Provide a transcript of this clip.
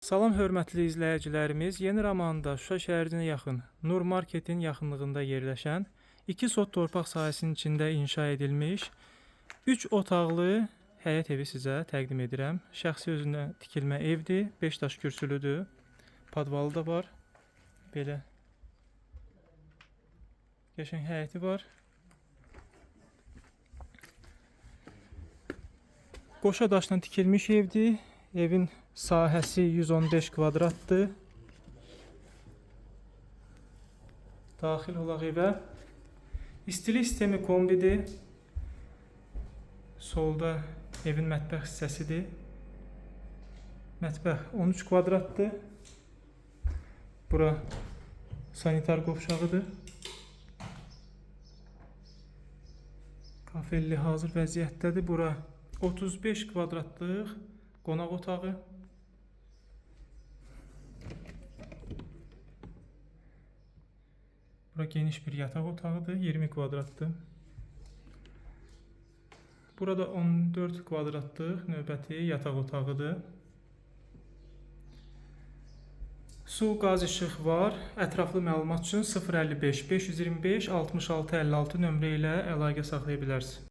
Salam hörmətli izləyicilərimiz, Yeni Ramanda Şuşa şəhərinə yaxın Nur Marketin yaxınlığında yerləşən 2 sot torpaq sahəsinin içində inşa edilmiş 3 otaqlı həyət evi sizə təqdim edirəm. Şəxsi özünə tikilmə evdir, 5 daş kürsülüdür, podvalı da var, belə qəşəng həyəti var. Qoşa daşdan tikilmiş evdir. Evin sahəsi 115 kvadratdır. Daxil olaq evə. İstilik sistemi kombidir. Solda evin mətbəx hissəsidir. Mətbəx 13 kvadratdır. Bura sanitar qovşağıdır. Kafelli hazır vəziyyətdədir. Bura 35 kvadratlıq qonaq otağı. Bura geniş bir yataq otağıdır, 20 kvadratdır. Burada 14 kvadratlıq növbəti yataq otağıdır. Su, qaz, işıq var. Ətraflı məlumat üçün 055 525 66 56 nömrə ilə əlaqə saxlaya bilərsiniz.